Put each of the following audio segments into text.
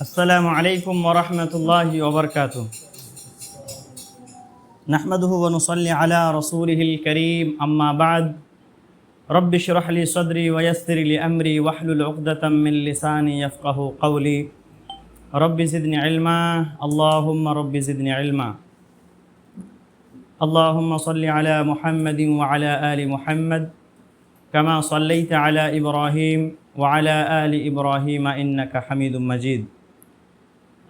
السلام علیکم ورحمۃ اللہ وبرکاتہ نحمده ونصلی علی رسولہ الکریم اما بعد رب اشرح لی صدری ویسر لی امری واحلل عقدۃ من لسانی یفقهوا قولی رب زدنی علما اللہم رب زدنی علما اللہم صلی علی محمد وعلی آل محمد كما صلیت علی ابراہیم وعلی آل ابراہیم انک حمید مجید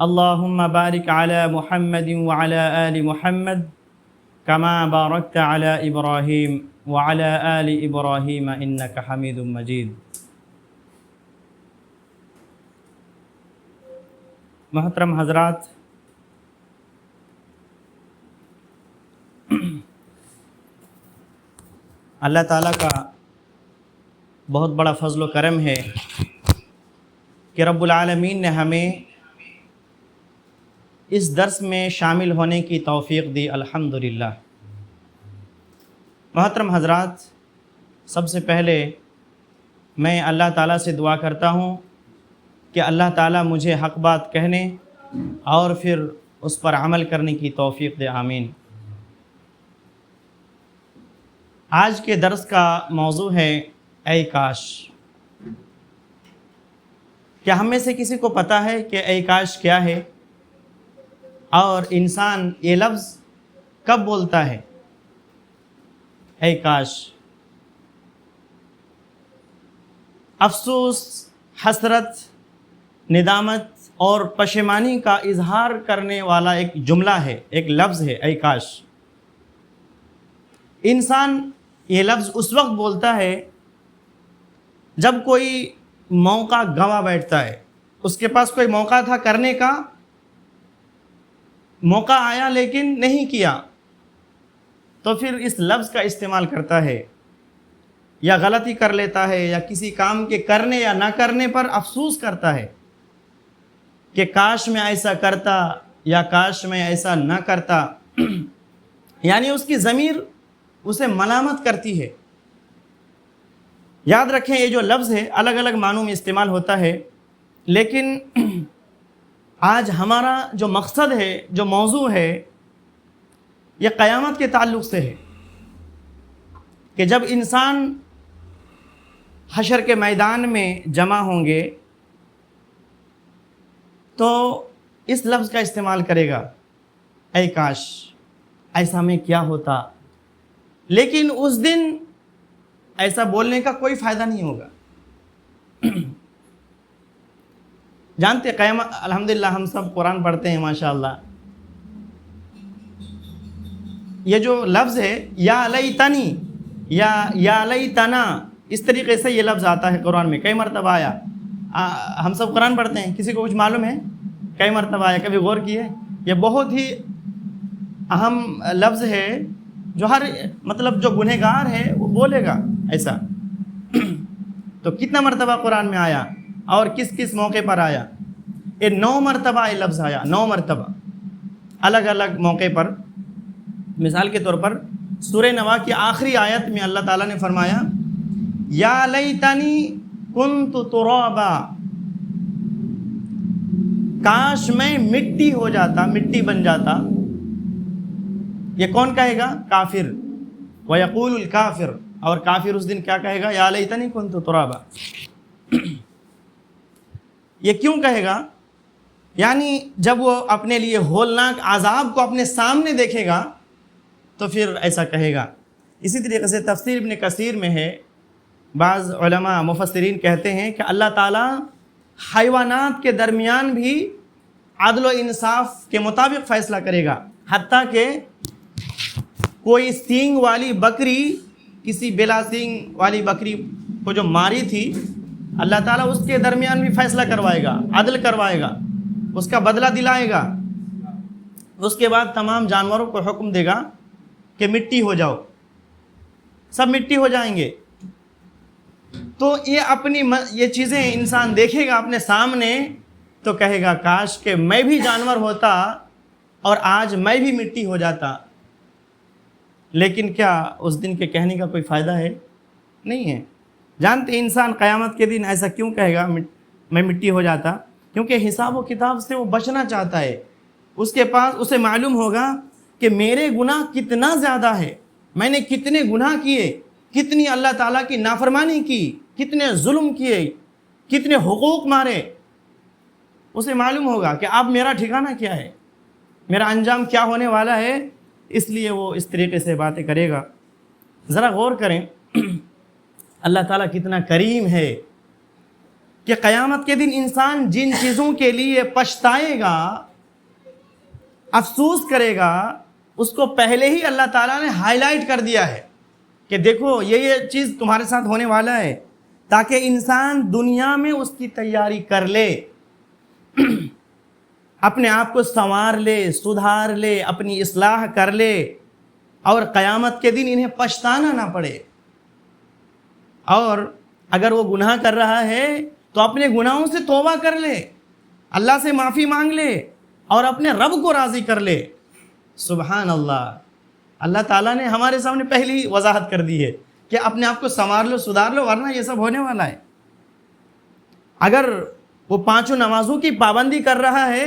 اللہم بارک علی محمد وعلی آل محمد كما بارکت علی ابراہیم وعلی آل ابراہیم انک حمید مجید۔ محترم حضرات، اللہ تعالیٰ کا بہت بڑا فضل و کرم ہے کہ رب العالمین نے ہمیں اس درس میں شامل ہونے کی توفیق دی، الحمدللہ۔ محترم حضرات، سب سے پہلے میں اللہ تعالیٰ سے دعا کرتا ہوں کہ اللہ تعالیٰ مجھے حق بات کہنے اور پھر اس پر عمل کرنے کی توفیق دے، آمین۔ آج کے درس کا موضوع ہے اے کاش۔ کیا ہم میں سے کسی کو پتہ ہے کہ اے کاش کیا ہے اور انسان یہ لفظ کب بولتا ہے؟ اے کاش افسوس، حسرت، ندامت اور پشیمانی کا اظہار کرنے والا ایک جملہ ہے، ایک لفظ ہے اے کاش۔ انسان یہ لفظ اس وقت بولتا ہے جب کوئی موقع گنوا بیٹھتا ہے، اس کے پاس کوئی موقع تھا کرنے کا، موقع آیا لیکن نہیں کیا، تو پھر اس لفظ کا استعمال کرتا ہے، یا غلطی کر لیتا ہے، یا کسی کام کے کرنے یا نہ کرنے پر افسوس کرتا ہے کہ کاش میں ایسا کرتا یا کاش میں ایسا نہ کرتا، یعنی اس کی ضمیر اسے ملامت کرتی ہے۔ یاد رکھیں، یہ جو لفظ ہے الگ الگ معنوں میں استعمال ہوتا ہے، لیکن آج ہمارا جو مقصد ہے، جو موضوع ہے، یہ قیامت کے تعلق سے ہے کہ جب انسان حشر کے میدان میں جمع ہوں گے تو اس لفظ کا استعمال کرے گا، اے کاش ایسا میں کیا ہوتا، لیکن اس دن ایسا بولنے کا کوئی فائدہ نہیں ہوگا۔ جانتے قیامت، الحمدللہ ہم سب قرآن پڑھتے ہیں ماشاءاللہ، یہ جو لفظ ہے یا لیتنی یا لیتنا، اس طریقے سے یہ لفظ آتا ہے قرآن میں، کئی مرتبہ آیا۔ ہم سب قرآن پڑھتے ہیں، کسی کو کچھ معلوم ہے کئی مرتبہ آیا؟ کبھی غور کیے؟ یہ بہت ہی اہم لفظ ہے، جو ہر مطلب جو گنہگار ہے وہ بولے گا ایسا۔ تو کتنا مرتبہ قرآن میں آیا اور کس کس موقع پر آیا؟ یہ 9 مرتبہ یہ لفظ آیا، 9 مرتبہ الگ الگ موقع پر۔ مثال کے طور پر سورہ نوا کی آخری آیت میں اللہ تعالیٰ نے فرمایا یا لیتنی کنت ترابا، کاش میں مٹی ہو جاتا، مٹی بن جاتا۔ یہ کون کہے گا؟ کافر۔ وَيَقُولُ الْكَافِرُ، اور کافر اس دن کیا کہے گا؟ یا لیتنی کنت ترابا۔ یہ کیوں کہے گا؟ یعنی جب وہ اپنے لیے ہولناک عذاب کو اپنے سامنے دیکھے گا تو پھر ایسا کہے گا۔ اسی طریقے سے تفسیر ابن کثیر میں ہے، بعض علماء مفسرین کہتے ہیں کہ اللہ تعالیٰ حیوانات کے درمیان بھی عدل و انصاف کے مطابق فیصلہ کرے گا، حتیٰ کہ کوئی سینگ والی بکری کسی بلا سینگ والی بکری کو جو ماری تھی، اللہ تعالیٰ اس کے درمیان بھی فیصلہ کروائے گا، عدل کروائے گا، اس کا بدلہ دلائے گا۔ اس کے بعد تمام جانوروں کو حکم دے گا کہ مٹی ہو جاؤ، سب مٹی ہو جائیں گے۔ تو یہ چیزیں انسان دیکھے گا اپنے سامنے تو کہے گا کاش کہ میں بھی جانور ہوتا اور آج میں بھی مٹی ہو جاتا۔ لیکن کیا اس دن کے کہنے کا کوئی فائدہ ہے؟ نہیں ہے۔ جانتے انسان قیامت کے دن ایسا کیوں کہے گا میں مٹی ہو جاتا؟ کیونکہ حساب و کتاب سے وہ بچنا چاہتا ہے. اس کے پاس اسے معلوم ہوگا کہ میرے گناہ کتنا زیادہ ہے، میں نے کتنے گناہ کیے، کتنی اللہ تعالیٰ کی نافرمانی کی، کتنے ظلم کیے، کتنے حقوق مارے. اسے معلوم ہوگا کہ اب میرا ٹھکانہ کیا ہے، میرا انجام کیا ہونے والا ہے. اس لیے وہ اس طریقے سے باتیں کرے گا. ذرا غور کریں اللہ تعالیٰ کتنا کریم ہے کہ قیامت کے دن انسان جن چیزوں کے لیے پچھتائے گا، افسوس کرے گا، اس کو پہلے ہی اللہ تعالیٰ نے ہائی لائٹ کر دیا ہے کہ دیکھو یہ چیز تمہارے ساتھ ہونے والا ہے، تاکہ انسان دنیا میں اس کی تیاری کر لے، اپنے آپ کو سنوار لے، سدھار لے، اپنی اصلاح کر لے، اور قیامت کے دن انہیں پچھتانا نہ پڑے. اور اگر وہ گناہ کر رہا ہے تو اپنے گناہوں سے توبہ کر لے، اللہ سے معافی مانگ لے، اور اپنے رب کو راضی کر لے. سبحان اللہ. اللہ تعالیٰ نے ہمارے سامنے پہلی وضاحت کر دی ہے کہ اپنے آپ کو سنوار لو، سدھار لو، ورنہ یہ سب ہونے والا ہے. اگر وہ 5 نمازوں کی پابندی کر رہا ہے،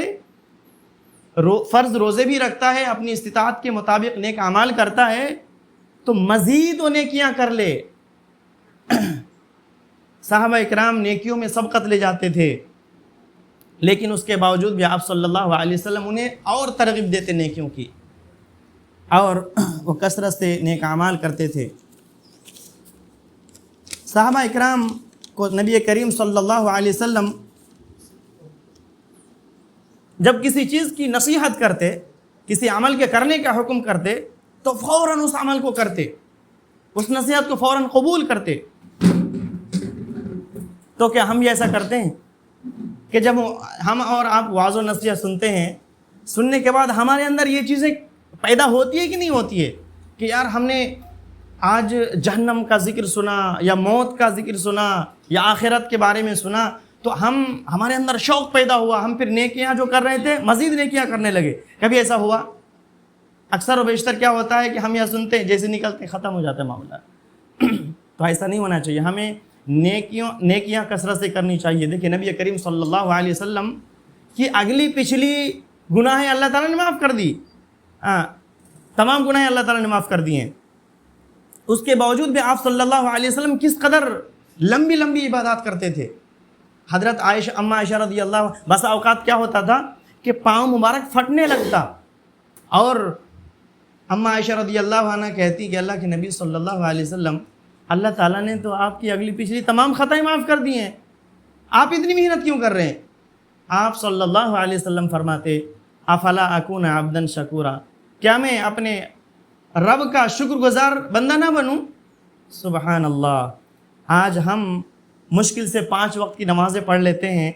فرض روزے بھی رکھتا ہے، اپنی استطاعت کے مطابق نیک اعمال کرتا ہے، تو مزید وہ نیکیاں کر لے. صحابہ اکرام نیکیوں میں سبقت لے جاتے تھے، لیکن اس کے باوجود بھی آپ صلی اللہ علیہ وسلم انہیں اور ترغیب دیتے نیکیوں کی، اور وہ کثرت سے نیک اعمال کرتے تھے. صحابہ اکرام کو نبی کریم صلی اللہ علیہ وسلم جب کسی چیز کی نصیحت کرتے، کسی عمل کے کرنے کا حکم کرتے، تو فوراً اس عمل کو کرتے، اس نصیحت کو فوراً قبول کرتے. تو کیا ہم بھی ایسا کرتے ہیں کہ جب ہم اور آپ واعظ و نصیحت سنتے ہیں، سننے کے بعد ہمارے اندر یہ چیزیں پیدا ہوتی ہے کہ نہیں ہوتی ہے کہ یار ہم نے آج جہنم کا ذکر سنا، یا موت کا ذکر سنا، یا آخرت کے بارے میں سنا، تو ہمارے اندر شوق پیدا ہوا، ہم پھر نیکیاں جو کر رہے تھے مزید نیکیاں کرنے لگے. کبھی ایسا ہوا؟ اکثر و بیشتر کیا ہوتا ہے کہ ہم یہ سنتے ہیں، جیسے نکلتے ختم ہو جاتا ہے معاملہ. تو ایسا نہیں ہونا چاہیے، ہمیں نیکیاں کثرت سے کرنی چاہیے. دیکھیں نبی کریم صلی اللہ علیہ وسلم کی اگلی پچھلی گناہیں اللہ تعالیٰ نے معاف کر دی، تمام گناہیں اللہ تعالیٰ نے معاف کر دی ہیں. اس کے باوجود بھی آپ صلی اللہ علیہ وسلم کس قدر لمبی لمبی عبادات کرتے تھے. حضرت اماں عائشہ رضی اللہ، بسا اوقات کیا ہوتا تھا کہ پاؤں مبارک پھٹنے لگتا، اور اماں عائشہ رضی اللہ عنہ کہتی کہ اللہ کے نبی صلی اللہ علیہ وسلم، اللہ تعالیٰ نے تو آپ کی اگلی پچھلی تمام خطائیں معاف کر دی ہیں، آپ اتنی محنت کیوں کر رہے ہیں؟ آپ صلی اللہ علیہ وسلم فرماتے افلا اکون عبدا شکورا، کیا میں اپنے رب کا شکر گزار بندہ نہ بنوں؟ سبحان اللہ. آج ہم مشکل سے 5 وقت کی نمازیں پڑھ لیتے ہیں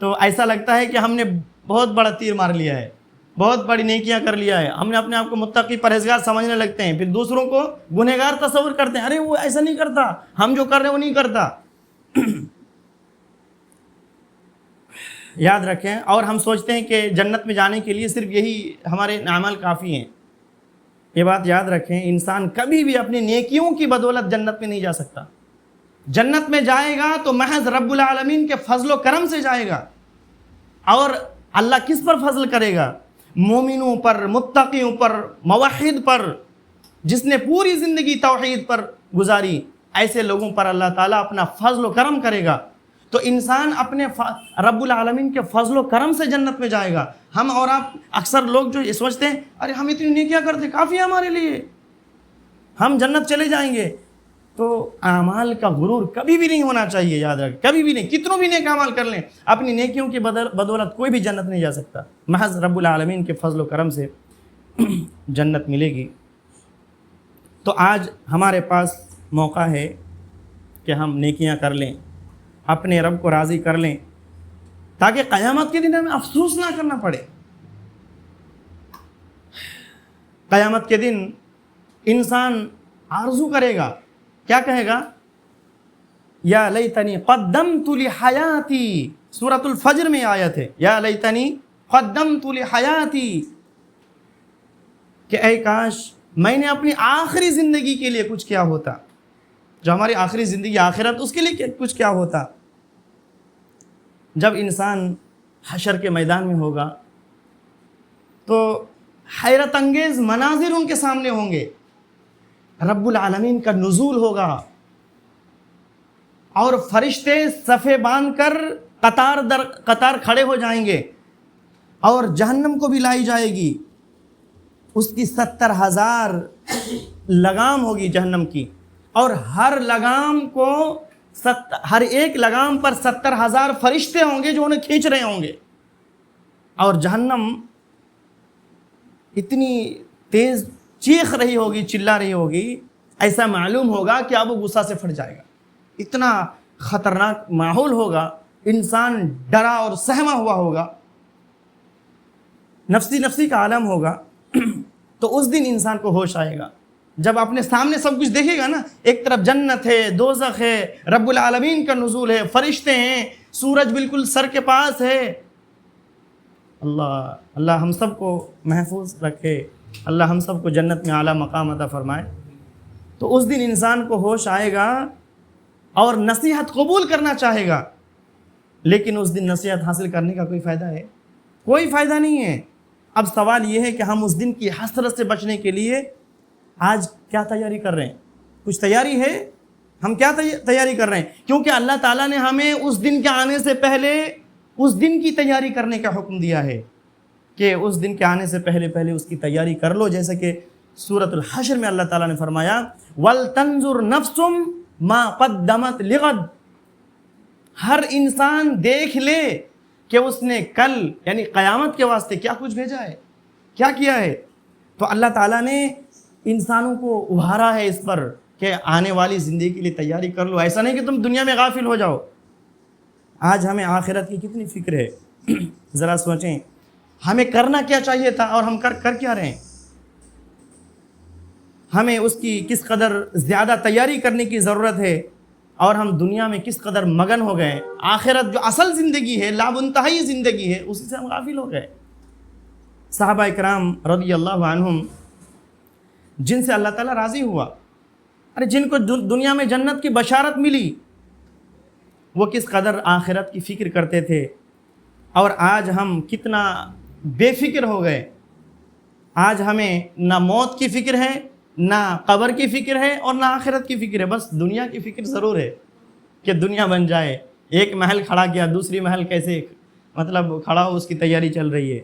تو ایسا لگتا ہے کہ ہم نے بہت بڑا تیر مار لیا ہے، بہت بڑی نیکیاں کر لیا ہے. ہم نے اپنے آپ کو متقی پرہیزگار سمجھنے لگتے ہیں، پھر دوسروں کو گنہگار تصور کرتے ہیں، ارے وہ ایسا نہیں کرتا، ہم جو کر رہے ہیں وہ نہیں کرتا. یاد رکھیں. اور ہم سوچتے ہیں کہ جنت میں جانے کے لیے صرف یہی ہمارے اعمال کافی ہیں. یہ بات یاد رکھیں، انسان کبھی بھی اپنی نیکیوں کی بدولت جنت میں نہیں جا سکتا. جنت میں جائے گا تو محض رب العالمین کے فضل و کرم سے جائے گا. اور اللہ کس پر فضل کرے گا؟ مومنوں پر، متقیوں پر، موحد پر، جس نے پوری زندگی توحید پر گزاری، ایسے لوگوں پر اللہ تعالیٰ اپنا فضل و کرم کرے گا. تو انسان اپنے رب العالمین کے فضل و کرم سے جنت میں جائے گا. ہم اور آپ اکثر لوگ جو یہ سوچتے ہیں ارے ہم اتنی نیکیاں کرتے کافی ہے ہمارے لیے، ہم جنت چلے جائیں گے. تو اعمال کا غرور کبھی بھی نہیں ہونا چاہیے. یاد رکھ، کبھی بھی نہیں. کتنوں بھی نیک اعمال کر لیں، اپنی نیکیوں کی بدولت کوئی بھی جنت نہیں جا سکتا. محض رب العالمین کے فضل و کرم سے جنت ملے گی. تو آج ہمارے پاس موقع ہے کہ ہم نیکیاں کر لیں، اپنے رب کو راضی کر لیں، تاکہ قیامت کے دن ہمیں افسوس نہ کرنا پڑے. قیامت کے دن انسان آرزو کرے گا، کیا کہے گا؟ یا لیتنی قدمت لحیاتی. سورۃ الفجر میں آیت ہے، یا لیتنی قدمت لحیاتی، کہ اے کاش میں نے اپنی آخری زندگی کے لیے کچھ کیا ہوتا. جو ہماری آخری زندگی آخرت، اس کے لیے کچھ کیا ہوتا. جب انسان حشر کے میدان میں ہوگا تو حیرت انگیز مناظر ان کے سامنے ہوں گے. رب العالمین کا نزول ہوگا اور فرشتے صفے باندھ کر قطار در قطار کھڑے ہو جائیں گے اور جہنم کو بھی لائی جائے گی. اس کی 70,000 لگام ہوگی جہنم کی, اور ہر لگام کو ہر ایک لگام پر 70,000 فرشتے ہوں گے جو انہیں کھینچ رہے ہوں گے. اور جہنم اتنی تیز چیخ رہی ہوگی, چلا رہی ہوگی, ایسا معلوم ہوگا کہ اب وہ غصہ سے پھٹ جائے گا. اتنا خطرناک ماحول ہوگا, انسان ڈرا اور سہما ہوا ہوگا, نفسی نفسی کا عالم ہوگا. تو اس دن انسان کو ہوش آئے گا جب اپنے سامنے سب کچھ دیکھے گا نا. ایک طرف جنت ہے, دوزخ ہے, رب العالمین کا نزول ہے, فرشتے ہیں, سورج بالکل سر کے پاس ہے. اللہ ہم سب کو محفوظ رکھے, اللہ ہم سب کو جنت میں اعلیٰ مقام عطا فرمائے. تو اس دن انسان کو ہوش آئے گا اور نصیحت قبول کرنا چاہے گا, لیکن اس دن نصیحت حاصل کرنے کا کوئی فائدہ ہے؟ کوئی فائدہ نہیں ہے. اب سوال یہ ہے کہ ہم اس دن کی حسرت سے بچنے کے لیے آج کیا تیاری کر رہے ہیں؟ کچھ تیاری ہے؟ ہم کیا تیاری کر رہے ہیں؟ کیونکہ اللہ تعالیٰ نے ہمیں اس دن کے آنے سے پہلے اس دن کی تیاری کرنے کا حکم دیا ہے کہ اس دن کے آنے سے پہلے اس کی تیاری کر لو. جیسا کہ سورۃ الحشر میں اللہ تعالیٰ نے فرمایا وَلْتَنْظُرْ نَفْسٌ مَا قَدَّمَتْ لِغَدٍ, ہر انسان دیکھ لے کہ اس نے کل یعنی قیامت کے واسطے کیا کچھ بھیجا ہے, کیا کیا ہے. تو اللہ تعالیٰ نے انسانوں کو ابھارا ہے اس پر کہ آنے والی زندگی کے لیے تیاری کر لو. ایسا نہیں کہ تم دنیا میں غافل ہو جاؤ. آج ہمیں آخرت کی کتنی فکر ہے, ذرا سوچیں ہمیں کرنا کیا چاہیے تھا اور ہم کر کیا رہے ہیں. ہمیں اس کی کس قدر زیادہ تیاری کرنے کی ضرورت ہے, اور ہم دنیا میں کس قدر مگن ہو گئے. آخرت جو اصل زندگی ہے, لامنتہی زندگی ہے, اسی سے ہم غافل ہو گئے. صحابہ کرام رضی اللہ عنہم جن سے اللہ تعالیٰ راضی ہوا, جن کو دنیا میں جنت کی بشارت ملی, وہ کس قدر آخرت کی فکر کرتے تھے. اور آج ہم کتنا بے فکر ہو گئے. آج ہمیں نہ موت کی فکر ہے, نہ قبر کی فکر ہے, اور نہ آخرت کی فکر ہے. بس دنیا کی فکر ضرور ہے کہ دنیا بن جائے. ایک محل کھڑا کیا, دوسری محل کیسے مطلب کھڑا ہو, اس کی تیاری چل رہی ہے.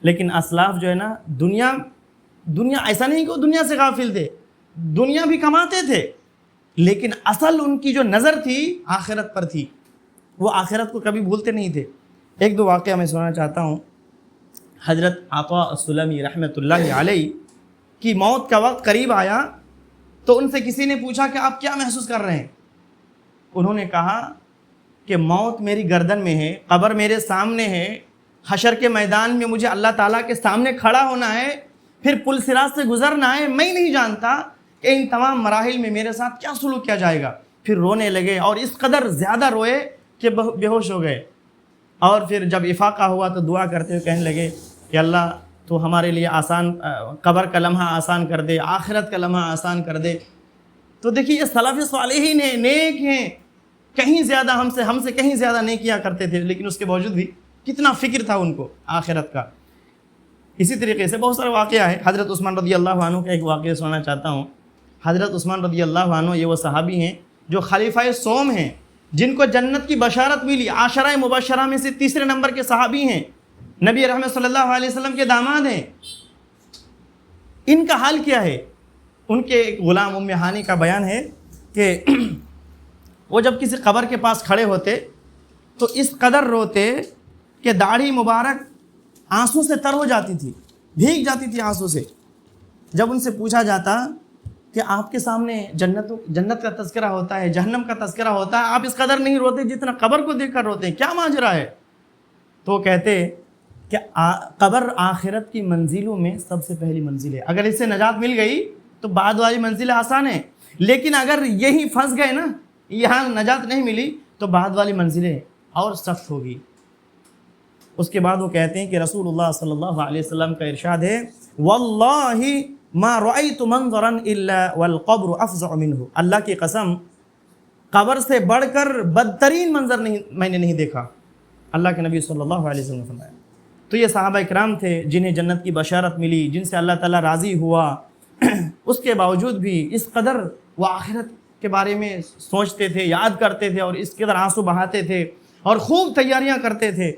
لیکن اسلاف جو ہے نا, دنیا ایسا نہیں کہ وہ دنیا سے غافل تھے, دنیا بھی کماتے تھے, لیکن اصل ان کی جو نظر تھی آخرت پر تھی. وہ آخرت کو کبھی بھولتے نہیں تھے. ایک دو واقعہ میں سنانا چاہتا ہوں. حضرت عطاء السلمی رحمۃ اللہ علیہ کی موت کا وقت قریب آیا تو ان سے کسی نے پوچھا کہ آپ کیا محسوس کر رہے ہیں. انہوں نے کہا کہ موت میری گردن میں ہے, قبر میرے سامنے ہے, حشر کے میدان میں مجھے اللہ تعالیٰ کے سامنے کھڑا ہونا ہے, پھر پل صراط سے گزرنا ہے. میں نہیں جانتا کہ ان تمام مراحل میں میرے ساتھ کیا سلوک کیا جائے گا. پھر رونے لگے اور اس قدر زیادہ روئے کہ بے ہوش ہو گئے. اور پھر جب افاقہ ہوا تو دعا کرتے ہوئے کہنے لگے کہ اللہ تو ہمارے لیے آسان قبر کا لمحہ آسان کر دے, آخرت کا لمحہ آسان کر دے. تو دیکھیے یہ سلف صالحین ہیں, نیک ہیں, کہیں زیادہ ہم سے کہیں زیادہ نیکیاں کرتے تھے, لیکن اس کے باوجود بھی کتنا فکر تھا ان کو آخرت کا. اسی طریقے سے بہت سارے واقعہ ہے. حضرت عثمان رضی اللہ عنہ کا ایک واقعہ سنانا چاہتا ہوں. حضرت عثمان رضی اللہ عنہ یہ وہ صحابی ہیں جو خلیفہ سوم ہیں, جن کو جنت کی بشارت ملی. عاشرہ مبشرہ میں سے تیسرے نمبر کے صحابی ہیں, نبی رحمت صلی اللہ علیہ وسلم کے داماد ہیں. ان کا حال کیا ہے؟ ان کے ایک غلام ام ہانی کا بیان ہے کہ وہ جب کسی قبر کے پاس کھڑے ہوتے تو اس قدر روتے کہ داڑھی مبارک آنسوں سے تر ہو جاتی تھی, بھیگ جاتی تھی آنسوں سے. جب ان سے پوچھا جاتا کہ آپ کے سامنے جنت کا تذکرہ ہوتا ہے, جہنم کا تذکرہ ہوتا ہے, آپ اس قدر نہیں روتے جتنا قبر کو دیکھ کر روتے ہیں, کیا ماجرا ہے؟ تو وہ کہتے کہ قبر آخرت کی منزلوں میں سب سے پہلی منزل ہے. اگر اس سے نجات مل گئی تو بعد والی منزل آسان ہے, لیکن اگر یہی پھنس گئے نا, یہاں نجات نہیں ملی, تو بعد والی منزلیں اور سخت ہوگی. اس کے بعد وہ کہتے ہیں کہ رسول اللہ صلی اللہ علیہ وسلم کا ارشاد ہے واللہ ما رأیت منظرا الا والقبر افظع منہ. اللہ کی قسم قبر سے بڑھ کر بدترین منظر میں نے نہیں دیکھا. اللہ کے نبی صلی اللہ علیہ وسلم نے فرمایا. تو یہ صحابہ اکرام تھے جنہیں جنت کی بشارت ملی، جن سے اللہ تعالیٰ راضی ہوا. اس کے باوجود بھی اس قدر وہ آخرت کے بارے میں سوچتے تھے، یاد کرتے تھے، اور اس قدر آنسو بہاتے تھے اور خوب تیاریاں کرتے تھے.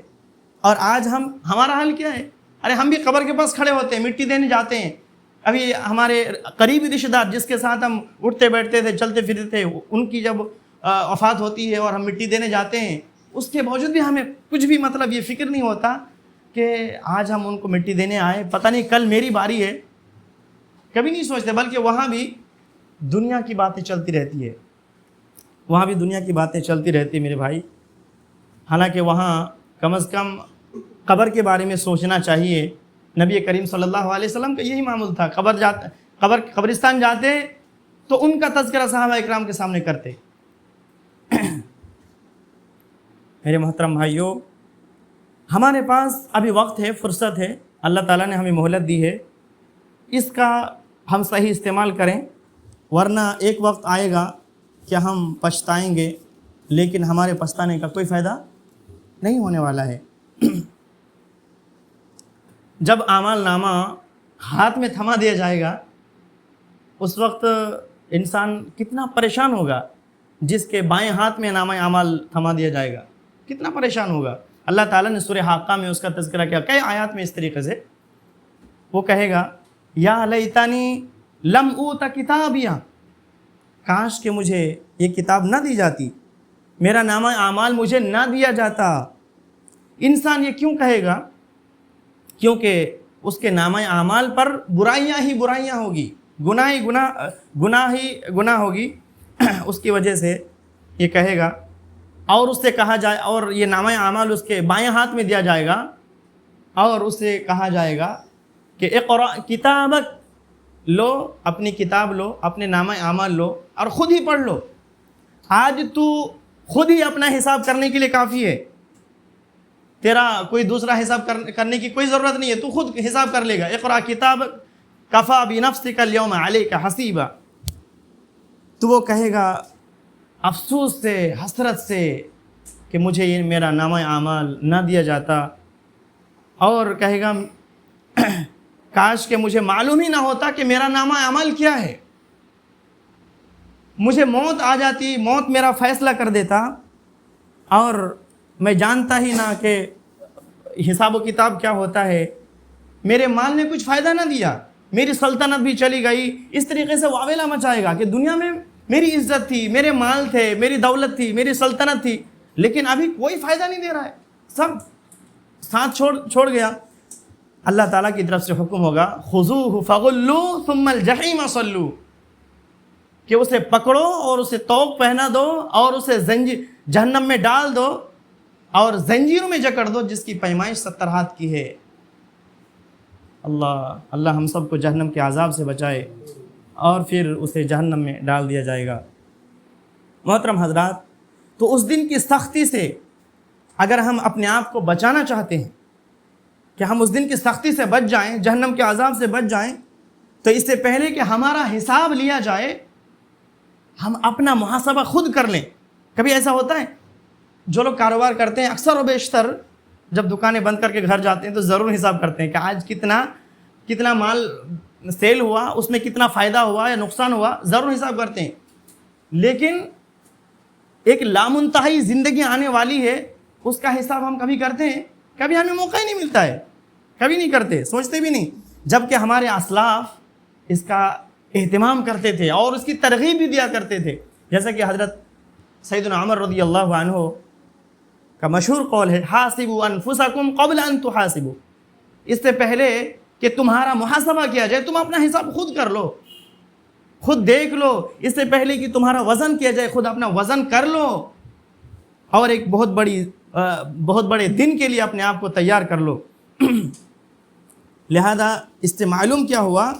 اور آج ہمارا حال کیا ہے؟ ارے ہم بھی قبر کے پاس کھڑے ہوتے ہیں، مٹی دینے جاتے ہیں. ابھی ہمارے قریبی رشتہ دار جس کے ساتھ ہم اٹھتے بیٹھتے تھے، چلتے پھرتے تھے، ان کی جب وفات ہوتی ہے اور ہم مٹی دینے جاتے ہیں، اس کے باوجود بھی ہمیں کچھ بھی مطلب یہ فکر نہیں ہوتا کہ آج ہم ان کو مٹی دینے آئے، پتہ نہیں کل میری باری ہے. کبھی نہیں سوچتے، بلکہ وہاں بھی دنیا کی باتیں چلتی رہتی ہے، وہاں بھی دنیا کی باتیں چلتی رہتی میرے بھائی. حالانکہ وہاں کم از کم قبر کے بارے میں سوچنا چاہیے. نبی کریم صلی اللہ علیہ وسلم کا یہی معمول تھا. قبرستان جاتے تو ان کا تذکرہ صحابہ اکرام کے سامنے کرتے. میرے محترم بھائیوں، ہمارے پاس ابھی وقت ہے، فرصت ہے، اللہ تعالیٰ نے ہمیں مہلت دی ہے. اس کا ہم صحیح استعمال کریں، ورنہ ایک وقت آئے گا کہ ہم پچھتائیں گے، لیکن ہمارے پچھتانے کا کوئی فائدہ نہیں ہونے والا ہے. جب اعمال نامہ ہاتھ میں تھما دیا جائے گا، اس وقت انسان کتنا پریشان ہوگا. جس کے بائیں ہاتھ میں نامہ اعمال تھما دیا جائے گا، کتنا پریشان ہوگا. اللہ تعالیٰ نے سورہ حاقہ میں اس کا تذکرہ کیا کئی آیات میں اس طریقے سے. وہ کہے گا یا لیتنی لم اوت کتابیہ، کاش کہ مجھے یہ کتاب نہ دی جاتی، میرا نامہ اعمال مجھے نہ دیا جاتا. انسان یہ کیوں کہے گا؟ کیونکہ اس کے نامہ اعمال پر برائیاں ہی برائیاں ہوگی، گناہ ہوگی. اس کی وجہ سے یہ کہے گا. اور اس سے کہا جائے، اور یہ نامہ اعمال اس کے بائیں ہاتھ میں دیا جائے گا، اور اس سے کہا جائے گا کہ اقرا کتابک، لو اپنی کتاب لو، اپنے نامہ اعمال لو اور خود ہی پڑھ لو. آج تو خود ہی اپنا حساب کرنے کے لیے کافی ہے، تیرا کوئی دوسرا حساب کرنے کی کوئی ضرورت نہیں ہے، تو خود حساب کر لے گا. اقرا کتابک کفا بنفسک اليوم علیک حسیبا. تو وہ کہے گا افسوس سے، حسرت سے کہ مجھے یہ میرا نامہ اعمال نہ دیا جاتا، اور کہے گا کاش کہ مجھے معلوم ہی نہ ہوتا کہ میرا نامہ اعمال کیا ہے. مجھے موت آ جاتی، موت میرا فیصلہ کر دیتا، اور میں جانتا ہی نہ کہ حساب و کتاب کیا ہوتا ہے. میرے مال نے کچھ فائدہ نہ دیا، میری سلطنت بھی چلی گئی. اس طریقے سے واویلا مچائے گا کہ دنیا میں میری عزت تھی، میرے مال تھے، میری دولت تھی، میری سلطنت تھی، لیکن ابھی کوئی فائدہ نہیں دے رہا ہے، سب ساتھ چھوڑ گیا. اللہ تعالیٰ کی طرف سے حکم ہوگا خذوہ فغلوہ ثم الجحیم صلوہ، کہ اسے پکڑو اور اسے طوق پہنا دو اور اسے جہنم میں ڈال دو اور زنجیروں میں جکڑ دو جس کی پیمائش 70 ہاتھ کی ہے. اللہ ہم سب کو جہنم کے عذاب سے بچائے، اور پھر اسے جہنم میں ڈال دیا جائے گا. محترم حضرات، تو اس دن کی سختی سے اگر ہم اپنے آپ کو بچانا چاہتے ہیں کہ ہم اس دن کی سختی سے بچ جائیں، جہنم کے عذاب سے بچ جائیں، تو اس سے پہلے کہ ہمارا حساب لیا جائے، ہم اپنا محاسبہ خود کر لیں. کبھی ایسا ہوتا ہے جو لوگ کاروبار کرتے ہیں، اکثر و بیشتر جب دکانیں بند کر کے گھر جاتے ہیں تو ضرور حساب کرتے ہیں کہ آج کتنا مال سیل ہوا، اس میں کتنا فائدہ ہوا یا نقصان ہوا، ضرور حساب کرتے ہیں. لیکن ایک لامنتہی زندگی آنے والی ہے، اس کا حساب ہم کبھی کرتے ہیں؟ کبھی ہمیں موقع ہی نہیں ملتا ہے، کبھی نہیں کرتے، سوچتے بھی نہیں. جبکہ ہمارے اسلاف اس کا اہتمام کرتے تھے اور اس کی ترغیب بھی دیا کرتے تھے. جیسا کہ حضرت سیدنا عمر رضی اللہ عنہ کا مشہور قول ہے حاسبوا انفسکم قبل ان تحاسبوا، اس سے پہلے کہ تمہارا محاسبہ کیا جائے تم اپنا حساب خود کر لو، خود دیکھ لو. اس سے پہلے کہ تمہارا وزن کیا جائے خود اپنا وزن کر لو، اور ایک بہت بڑے دن کے لیے اپنے آپ کو تیار کر لو. لہذا اس سے معلوم کیا ہوا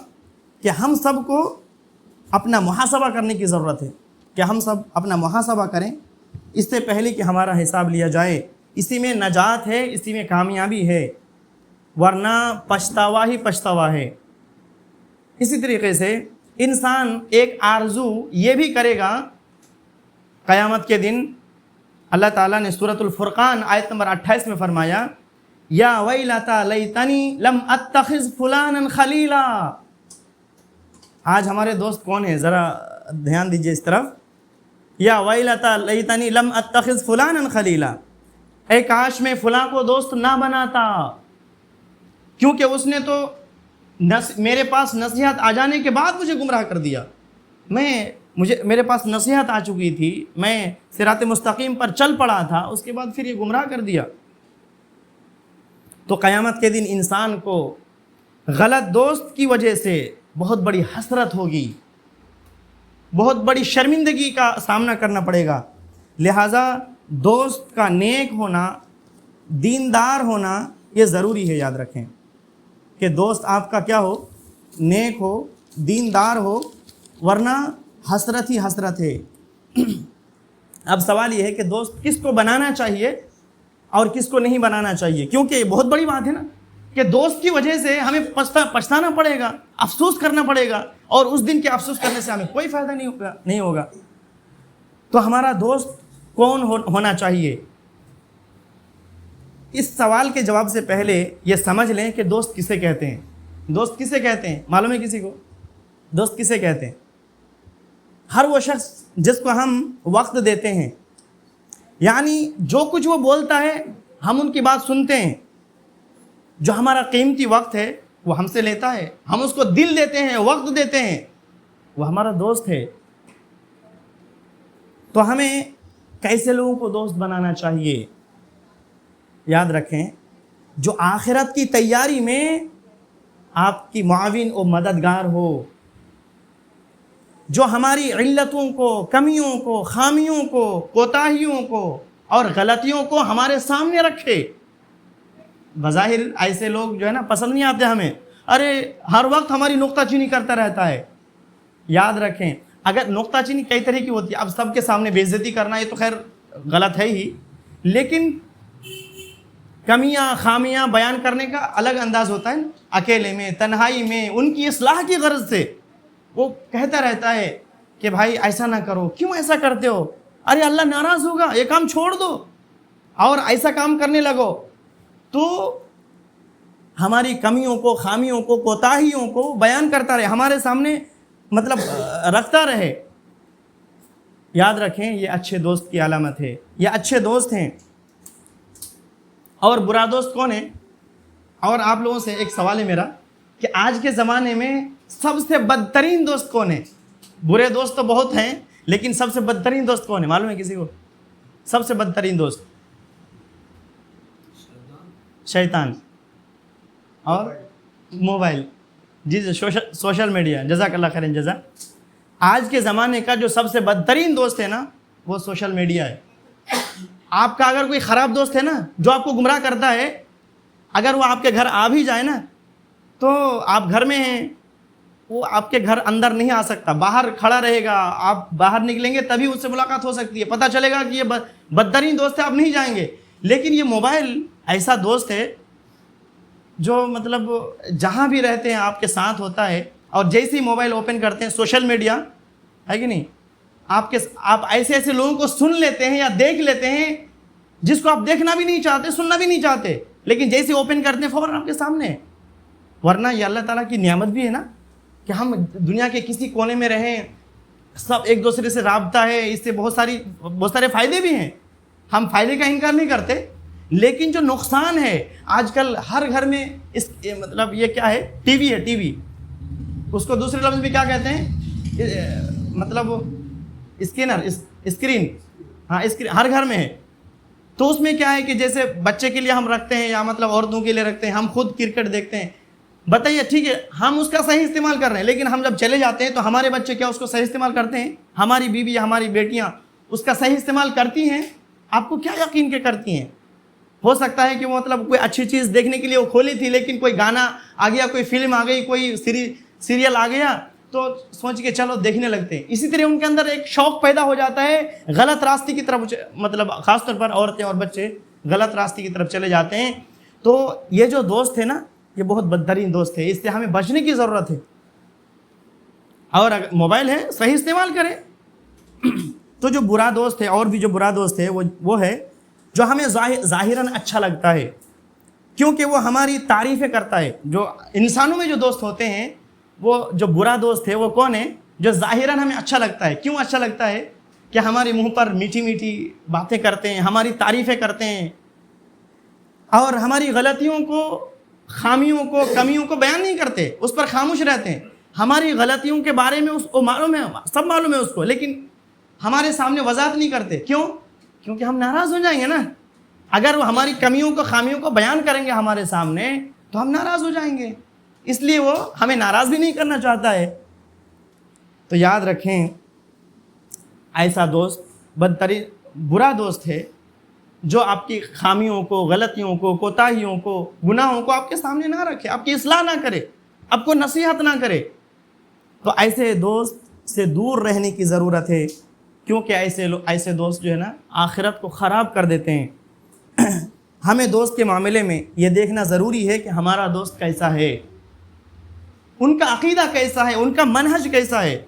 کہ ہم سب کو اپنا محاسبہ کرنے کی ضرورت ہے، کہ ہم سب اپنا محاسبہ کریں اس سے پہلے کہ ہمارا حساب لیا جائے. اسی میں نجات ہے، اسی میں کامیابی ہے، ورنہ پچھتاوا ہی پچھتاوا ہے. اسی طریقے سے انسان ایک آرزو یہ بھی کرے گا قیامت کے دن اللہ تعالیٰ نے سورۃ الفرقان آیت نمبر 28 میں فرمایا یا ویلتا لیتنی لم اتخذ فلانا خلیلا. آج ہمارے دوست کون ہیں؟ ذرا دھیان دیجئے اس طرف. یا ویلتا لیتنی لم اتخذ فلانا خلیلا، اے کاش میں فلاں کو دوست نہ بناتا، کیونکہ اس نے تو میرے پاس نصیحت آ جانے کے بعد مجھے گمراہ کر دیا. میرے پاس نصیحت آ چکی تھی، میں صراط مستقیم پر چل پڑا تھا، اس کے بعد پھر یہ گمراہ کر دیا. تو قیامت کے دن انسان کو غلط دوست کی وجہ سے بہت بڑی حسرت ہوگی، بہت بڑی شرمندگی کا سامنا کرنا پڑے گا. لہٰذا دوست کا نیک ہونا، دیندار ہونا یہ ضروری ہے. یاد رکھیں کہ دوست آپ کا کیا ہو؟ نیک ہو، دیندار ہو، ورنہ حسرت ہی حسرت ہے. اب سوال یہ ہے کہ دوست کس کو بنانا چاہیے اور کس کو نہیں بنانا چاہیے، کیونکہ یہ بہت بڑی بات ہے نا کہ دوست کی وجہ سے ہمیں پچھتانا پڑے گا، افسوس کرنا پڑے گا، اور اس دن کے افسوس کرنے سے ہمیں کوئی فائدہ نہیں ہوگا. تو ہمارا دوست کون ہونا چاہیے؟ اس سوال کے جواب سے پہلے یہ سمجھ لیں کہ دوست کسے کہتے ہیں. دوست کسے کہتے ہیں؟ معلوم ہے کسی کو؟ دوست کسے کہتے ہیں؟ ہر وہ شخص جس کو ہم وقت دیتے ہیں، یعنی جو کچھ وہ بولتا ہے ہم ان کی بات سنتے ہیں، جو ہمارا قیمتی وقت ہے وہ ہم سے لیتا ہے، ہم اس کو دل دیتے ہیں، وقت دیتے ہیں، وہ ہمارا دوست ہے. تو ہمیں کیسے لوگوں کو دوست بنانا چاہیے؟ یاد رکھیں جو آخرت کی تیاری میں آپ کی معاون و مددگار ہو، جو ہماری علتوں کو، کمیوں کو، خامیوں کو، کوتاہیوں کو اور غلطیوں کو ہمارے سامنے رکھے. بظاہر ایسے لوگ جو ہے نا پسند نہیں آتے ہمیں، ارے ہر وقت ہماری نکتہ چینی کرتا رہتا ہے. یاد رکھیں اگر نکتہ چینی کئی طرح کی ہوتی ہے، اب سب کے سامنے بے عزتی کرنا یہ تو خیر غلط ہے ہی، لیکن کمیاں خامیاں بیان کرنے کا الگ انداز ہوتا ہے نا. اکیلے میں، تنہائی میں، ان کی اصلاح کی غرض سے وہ کہتا رہتا ہے کہ بھائی ایسا نہ کرو، کیوں ایسا کرتے ہو، ارے اللہ ناراض ہوگا، یہ کام چھوڑ دو اور ایسا کام کرنے لگو. تو ہماری کمیوں کو، خامیوں کو، کوتاہیوں کو بیان کرتا رہے، ہمارے سامنے مطلب رکھتا رہے. یاد رکھیں یہ اچھے دوست کی علامت ہے، یہ اچھے دوست ہیں. اور برا دوست کون ہے؟ اور آپ لوگوں سے ایک سوال ہے میرا کہ آج کے زمانے میں سب سے بدترین دوست کون ہے؟ برے دوست تو بہت ہیں لیکن سب سے بدترین دوست کون ہے؟ معلوم ہے کسی کو؟ سب سے بدترین دوست شیطان اور موبائل. جی سوشل میڈیا. جزاک اللہ خیر جزا. آج کے زمانے کا جو سب سے بدترین دوست ہے نا وہ سوشل میڈیا ہے. آپ کا اگر کوئی خراب دوست ہے نا جو آپ کو گمراہ کرتا ہے، اگر وہ آپ کے گھر آ بھی جائے نا تو آپ گھر میں ہیں، وہ آپ کے گھر اندر نہیں آ سکتا، باہر کھڑا رہے گا. آپ باہر نکلیں گے تبھی اس سے ملاقات ہو سکتی ہے، پتہ چلے گا کہ یہ بدترین دوست ہے، آپ نہیں جائیں گے. لیکن یہ موبائل ایسا دوست ہے جو مطلب جہاں بھی رہتے ہیں آپ کے ساتھ ہوتا ہے، اور جیسے ہی موبائل اوپن کرتے ہیں سوشل میڈیا ہے کہ نہیں، آپ ایسے ایسے لوگوں کو سن لیتے ہیں یا دیکھ لیتے ہیں جس کو آپ دیکھنا بھی نہیں چاہتے، سننا بھی نہیں چاہتے، لیکن جیسے اوپن کرتے ہیں فوراً آپ کے سامنے. ورنہ یہ اللہ تعالیٰ کی نعمت بھی ہے نا کہ ہم دنیا کے کسی کونے میں رہیں، سب ایک دوسرے سے رابطہ ہے، اس سے بہت سارے فائدے بھی ہیں، ہم فائدے کا انکار نہیں کرتے. لیکن جو نقصان ہے آج کل ہر گھر میں مطلب یہ کیا ہے؟ ٹی وی ہے. ٹی وی اس کو دوسرے لفظ بھی کیا کہتے ہیں؟ مطلب اسکرین. ہاں اسکرین ہر گھر میں ہے. تو اس میں کیا ہے کہ جیسے بچے کے لیے ہم رکھتے ہیں یا مطلب عورتوں کے لیے رکھتے ہیں، ہم خود کرکٹ دیکھتے ہیں. بتائیے ٹھیک ہے ہم اس کا صحیح استعمال کر رہے ہیں، لیکن ہم جب چلے جاتے ہیں تو ہمارے بچے کیا اس کو صحیح استعمال کرتے ہیں؟ ہماری بیوی یا ہماری بیٹیاں اس کا صحیح استعمال کرتی ہیں؟ آپ کو کیا یقین کہ کرتی ہیں؟ ہو سکتا ہے کہ وہ مطلب کوئی اچھی چیز دیکھنے کے لیے وہ کھولی تھی، لیکن کوئی گانا آ گیا، کوئی فلم آ گئی، کوئی سیریل آ گیا تو سوچ کے چلو دیکھنے لگتے ہیں. اسی طرح ان کے اندر ایک شوق پیدا ہو جاتا ہے غلط راستے کی طرف، مطلب خاص طور پر عورتیں اور بچے غلط راستے کی طرف چلے جاتے ہیں. تو یہ جو دوست ہے نا یہ بہت بدترین دوست ہے، اس سے ہمیں بچنے کی ضرورت ہے. اور اگر موبائل ہے صحیح استعمال کریں. تو جو برا دوست ہے، اور بھی جو برا دوست ہے وہ ہے جو ہمیں ظاہراً اچھا لگتا ہے، کیونکہ وہ ہماری تعریفیں کرتا ہے۔ جو انسانوں میں جو دوست ہوتے ہیں، وہ جو برا دوست ہے وہ کون ہے؟ جو ظاہراً ہمیں اچھا لگتا ہے۔ کیوں اچھا لگتا ہے؟ کہ ہمارے منہ پر میٹھی میٹھی باتیں کرتے ہیں، ہماری تعریفیں کرتے ہیں، اور ہماری غلطیوں کو، خامیوں کو، کمیوں کو بیان نہیں کرتے، اس پر خاموش رہتے ہیں۔ ہماری غلطیوں کے بارے میں اس کو معلوم ہے، سب معلوم ہے اس کو، لیکن ہمارے سامنے وضاحت نہیں کرتے۔ کیوں؟ کیونکہ ہم ناراض ہو جائیں گے نا۔ اگر وہ ہماری کمیوں کو، خامیوں کو بیان کریں گے ہمارے سامنے تو ہم ناراض ہو جائیں گے، اس لیے وہ ہمیں ناراض بھی نہیں کرنا چاہتا ہے۔ تو یاد رکھیں، ایسا دوست بدترین برا دوست ہے جو آپ کی خامیوں کو، غلطیوں کو، کوتاہیوں کو، گناہوں کو آپ کے سامنے نہ رکھے، آپ کی اصلاح نہ کرے، آپ کو نصیحت نہ کرے۔ تو ایسے دوست سے دور رہنے کی ضرورت ہے، کیونکہ ایسے دوست جو ہے نا آخرت کو خراب کر دیتے ہیں۔ ہمیں دوست کے معاملے میں یہ دیکھنا ضروری ہے کہ ہمارا دوست کیسا ہے، ان کا عقیدہ کیسا ہے، ان کا منہج کیسا ہے۔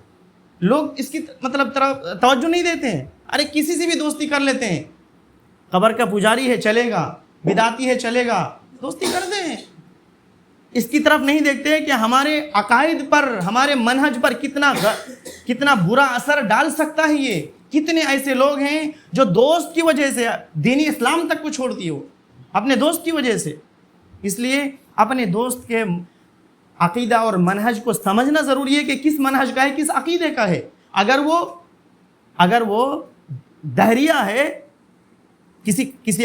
لوگ اس کی طرف توجہ نہیں دیتے ہیں، ارے کسی سے بھی دوستی کر لیتے ہیں، قبر کا پجاری ہے چلے گا، بدعتی ہے چلے گا، دوستی کرتے ہیں۔ اس کی طرف نہیں دیکھتے کہ ہمارے عقائد پر، ہمارے منہج پر کتنا برا اثر ڈال سکتا ہے یہ۔ کتنے ایسے لوگ ہیں جو دوست کی وجہ سے دینی اسلام تک کو چھوڑ دیے، اپنے دوست کی وجہ سے۔ اس لیے اپنے دوست کے عقیدہ اور منہج کو سمجھنا ضروری ہے کہ کس منہج کا ہے، کس عقیدے کا ہے۔ اگر وہ دہریہ ہے،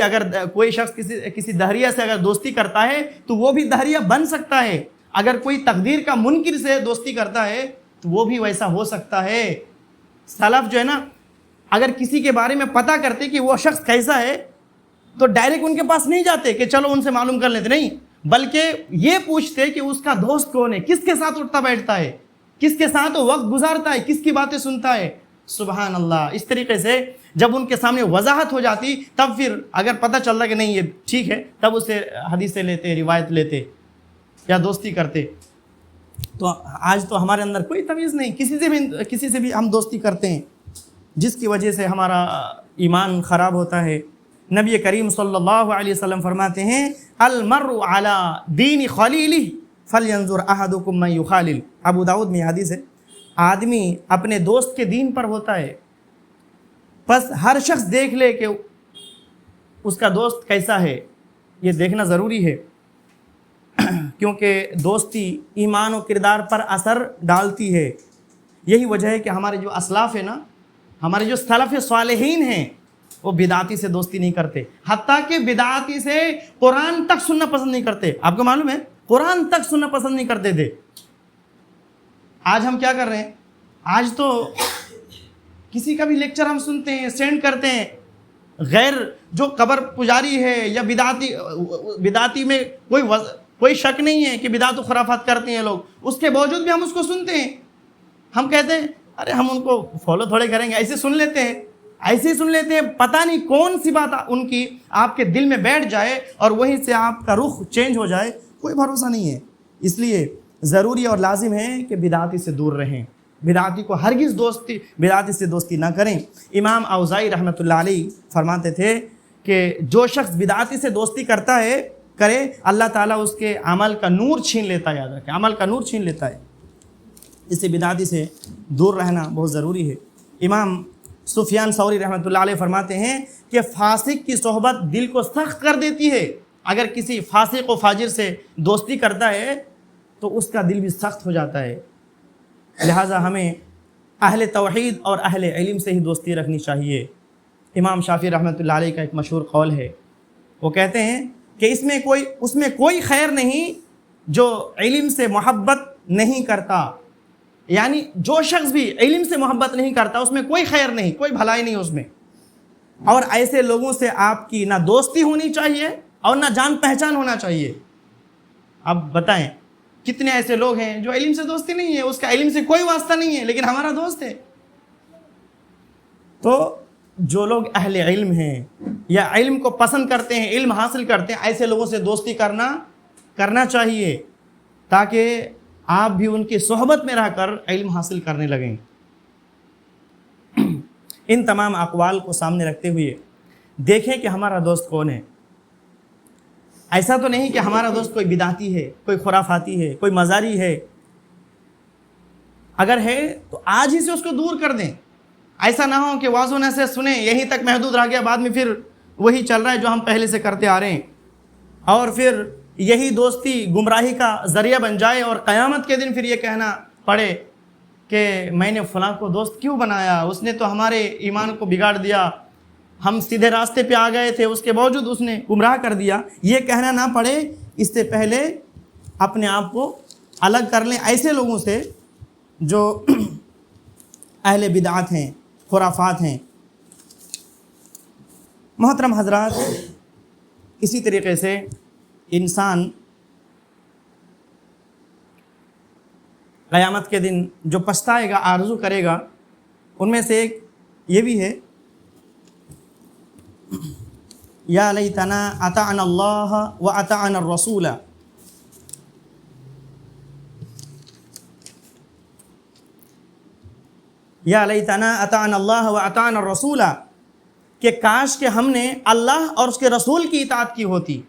اگر کوئی شخص کسی دہریہ سے اگر دوستی کرتا ہے تو وہ بھی دہریہ بن سکتا ہے۔ اگر کوئی تقدیر کا منکر سے دوستی کرتا ہے تو وہ بھی ویسا ہو سکتا ہے۔ سلف جو ہے نا، اگر کسی کے بارے میں پتہ کرتے کہ وہ شخص کیسا ہے تو ڈائریکٹ ان کے پاس نہیں جاتے کہ چلو ان سے معلوم کر لیتے، نہیں، بلکہ یہ پوچھتے کہ اس کا دوست کون ہے، کس کے ساتھ اٹھتا بیٹھتا ہے، کس کے ساتھ وہ وقت گزارتا ہے، کس کی باتیں سنتا ہے۔ سبحان اللہ۔ اس طریقے سے جب ان کے سامنے وضاحت ہو جاتی، تب پھر اگر پتہ چلتا کہ نہیں یہ ٹھیک ہے، تب اسے حدیثیں لیتے، روایت لیتے یا دوستی کرتے۔ تو آج تو ہمارے اندر کوئی تمیز نہیں، کسی سے بھی ہم دوستی کرتے ہیں، جس کی وجہ سے ہمارا ایمان خراب ہوتا ہے۔ نبی کریم صلی اللہ علیہ وسلم فرماتے ہیں، المرء علی دین خلیلہ فلینظر احدکم من یخالل۔ ابو داؤد میں حدیث ہے، آدمی اپنے دوست کے دین پر ہوتا ہے، بس ہر شخص دیکھ لے کہ اس کا دوست کیسا ہے، یہ دیکھنا ضروری ہے، کیونکہ دوستی ایمان و کردار پر اثر ڈالتی ہے۔ یہی وجہ ہے کہ ہمارے جو اسلاف ہیں نا، ہمارے جو سلف صالحین ہیں، وہ بدعاتی سے دوستی نہیں کرتے، حتیٰ کہ بدعاتی سے قرآن تک سننا پسند نہیں کرتے۔ آپ کو معلوم ہے، قرآن تک سننا پسند نہیں کرتے تھے۔ آج ہم کیا کر رہے ہیں؟ آج تو کسی کا بھی لیکچر ہم سنتے ہیں، سینڈ کرتے ہیں، غیر جو قبر پجاری ہے یا بدعاتی میں کوئی شک نہیں ہے کہ بدعت و خرافات کرتے ہیں لوگ، اس کے باوجود بھی ہم اس کو سنتے ہیں۔ ہم کہتے ہیں ارے ہم ان کو فالو تھوڑے کریں گے، ایسے سن لیتے ہیں، ایسے ہی سن لیتے ہیں، پتہ نہیں کون سی بات ان کی آپ کے دل میں بیٹھ جائے اور وہیں سے آپ کا رخ چینج ہو جائے، کوئی بھروسہ نہیں ہے۔ اس لیے ضروری اور لازم ہے کہ بدعاتی سے دور رہیں، بدعاتی کو ہرگز بدعاتی سے دوستی نہ کریں۔ امام اوزاعی رحمۃ اللہ علیہ فرماتے تھے کہ جو شخص بدعاتی سے دوستی کرے اللہ تعالیٰ اس کے عمل کا نور چھین لیتا ہے، یاد رکھیں، عمل کا نور چھین لیتا ہے۔ اس سے بدعاتی سے دور رہنا بہت ضروری ہے۔ امام سفیان ثوری رحمۃ اللہ علیہ فرماتے ہیں کہ فاسق کی صحبت دل کو سخت کر دیتی ہے۔ اگر کسی فاسق و فاجر سے دوستی کرتا ہے تو اس کا دل بھی سخت ہو جاتا ہے۔ لہٰذا ہمیں اہل توحید اور اہل علم سے ہی دوستی رکھنی چاہیے۔ امام شافعی رحمۃ اللہ علیہ کا ایک مشہور قول ہے، وہ کہتے ہیں کہ اس میں کوئی خیر نہیں جو علم سے محبت نہیں کرتا، یعنی جو شخص بھی علم سے محبت نہیں کرتا اس میں کوئی خیر نہیں، کوئی بھلائی نہیں اس میں، اور ایسے لوگوں سے آپ کی نہ دوستی ہونی چاہیے اور نہ جان پہچان ہونا چاہیے۔ اب بتائیں کتنے ایسے لوگ ہیں جو علم سے دوستی نہیں ہے، اس کا علم سے کوئی واسطہ نہیں ہے، لیکن ہمارا دوست ہے۔ تو جو لوگ اہل علم ہیں یا علم کو پسند کرتے ہیں، علم حاصل کرتے ہیں، ایسے لوگوں سے دوستی کرنا چاہیے تاکہ آپ بھی ان کی صحبت میں رہ کر علم حاصل کرنے لگیں۔ ان تمام اقوال کو سامنے رکھتے ہوئے دیکھیں کہ ہمارا دوست کون ہے۔ ایسا تو نہیں کہ ہمارا دوست کوئی بدعتی ہے، کوئی خرافاتی ہے، کوئی مزاری ہے۔ اگر ہے تو آج ہی سے اس کو دور کر دیں۔ ایسا نہ ہو کہ واضح و نصیحت سنیں، یہیں تک محدود رہ گیا، بعد میں پھر وہی چل رہا ہے جو ہم پہلے سے کرتے آ رہے ہیں، اور پھر یہی دوستی گمراہی کا ذریعہ بن جائے، اور قیامت کے دن پھر یہ کہنا پڑے کہ میں نے فلاں کو دوست کیوں بنایا، اس نے تو ہمارے ایمان کو بگاڑ دیا، ہم سیدھے راستے پہ آ گئے تھے، اس کے باوجود اس نے گمراہ کر دیا۔ یہ کہنا نہ پڑے، اس سے پہلے اپنے آپ کو الگ کر لیں ایسے لوگوں سے جو اہل بدعات ہیں، خرافات ہیں۔ محترم حضرات، اسی طریقے سے انسان قیامت کے دن جو پچھتائے گا، آرزو کرے گا، ان میں سے ایک یہ بھی ہے، یا لیتنا اطعنا اللہ و اطعنا الرسول، یا لیتنا اطعنا اللہ و اطعنا الرسول، کہ کاش کہ ہم نے اللہ اور اس کے رسول کی اطاعت کی ہوتی۔